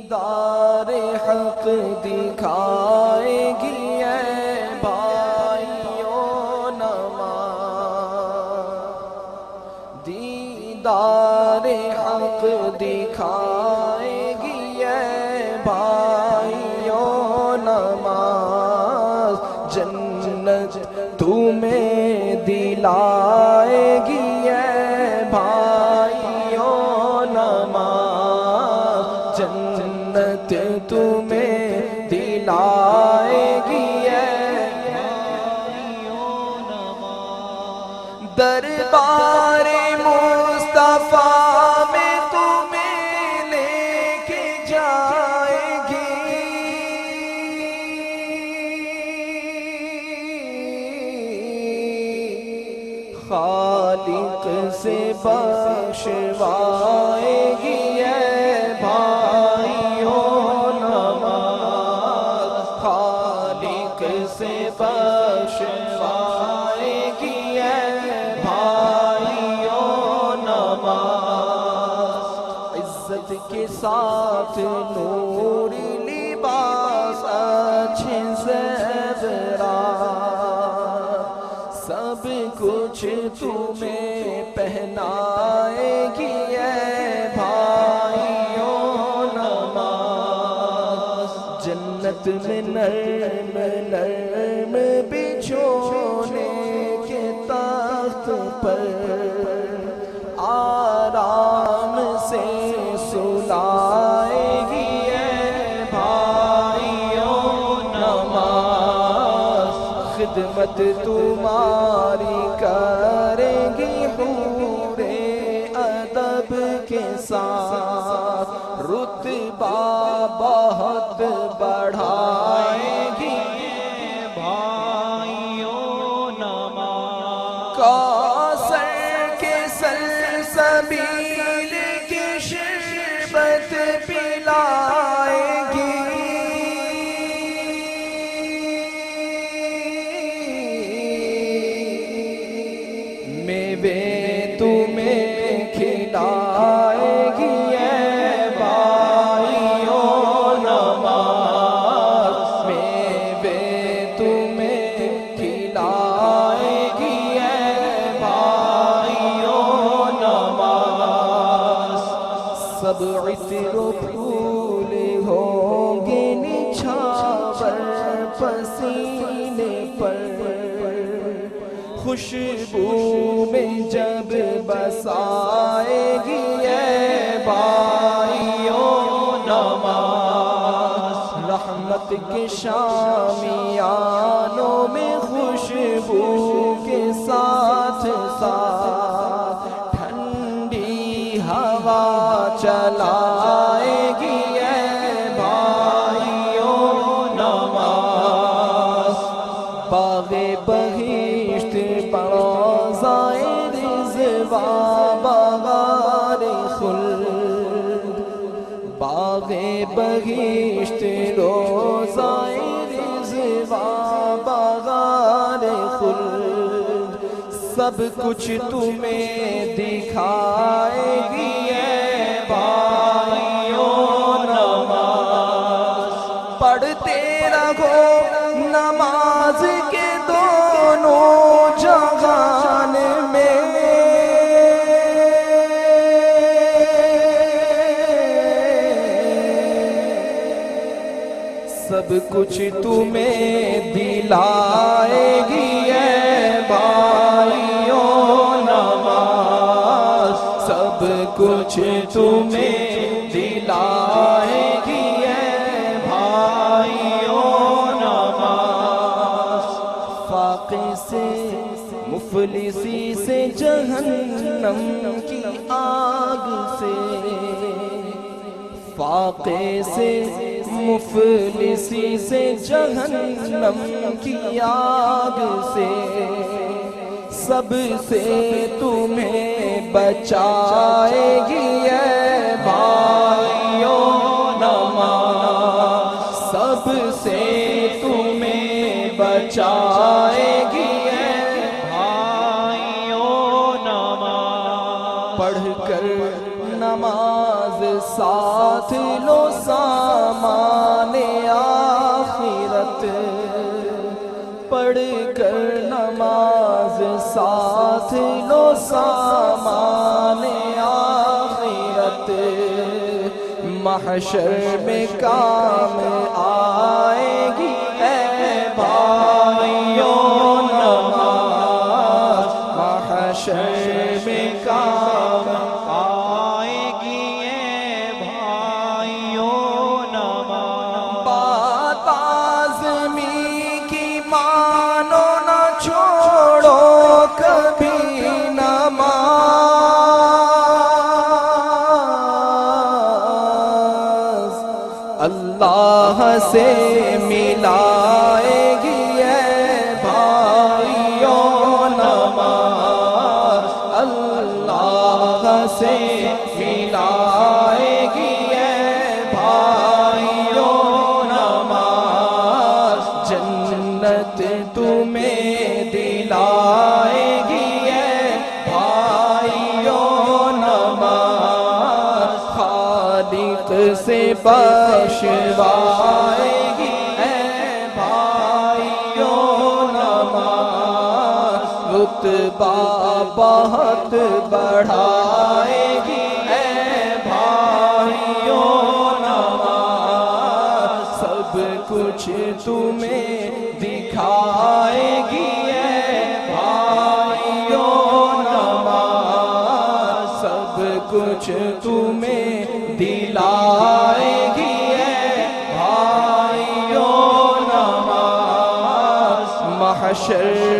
دیدار حق دکھائے گی اے بھائیوں نماز، دیدار حق دکھائے گی اے بھائیوں نماز، جنت تمہیں دلائے گی اے بھائیوں نماز، جنت تمہیں دلائے گی اے بھائیوں نماز، دربار مصطفیٰ میں تمہیں لے کے جائے گی، خالق سے بخشوائے گی اے بھائیوں نماز، خالق سے بخشوائے گی اے بھائیوں نماز، عزت کے ساتھ نور لباس اچھے زیورات، سب کچھ تمہیں پہنائے گی اے بھائیوں نماز، جنت میں نرم نرم بچھونے کے تخت پر آرام سے سلائے گی اے بھائیوں نماز، خدمت تمہاری کریں گی حور ادب کے ساتھ، رتبہ بہت بڑھائے گی بھائیوں نماز، کوثر کے سلسبیل کی شربت پلائے گی، میوے تمہیں کھلائے گی اے بھائیوں نماز، میوے تمہیں کھلائے گی اے بھائیوں نماز، سب عطر و پھول ہوں گے نچھاور پسینے پر، خوشبو میں جب بسائے گی اے بھائیوں نماز، رحمت کے شامیانوں میں خوشبو کے ساتھ ساتھ ٹھنڈی ہوا چلائے گی اے بھائیوں نماز، باغ بہشت روضائے رضوان بغار خلد، باغ بہشت روضائے رضوان بغار خلد، سب کچھ تمہیں دکھائے گی اے بھائیوں نماز، پڑھتے رہو نماز کے دونوں جہان میں، سب کچھ تمہیں دلائے گی اے بھائیوں نماز، سب کچھ تمہیں دلائے گی اے بھائیوں نماز، فاقے سے مفلسی سے جہنم کی آگ سے، فاقے سے مفلسی سے جہنم کی آگ سے، سب سے تمہیں بچائے گی اے بھائیوں نماز، سب سے تمہیں بچائے گی اے بھائیوں نماز، پڑھ کر نماز ساتھ لو ساتھ محشر میں کام آئے گی اے بھائیوں نماز، محشر میں کام آئے گی اے بھائیوں نماز۔ بات آزمی کی مانو نہ چھوڑو کبھی نماز، اللہ سے ملائے گی اے بھائیوں نماز، اللہ سے ملائے گی اے بھائیوں نماز، جنت تمہیں دلائے گی اے بھائیوں نماز، خالق سے بخشوائے گی اے بھائیوں نماز، رتبہ بہت بڑھائے گی اے بھائیوں نماز، سب کچھ تمہیں دکھائے گی اے بھائیوں نماز، سب کچھ تمہیں دلائے گی اے بھائیوں نماز، محشر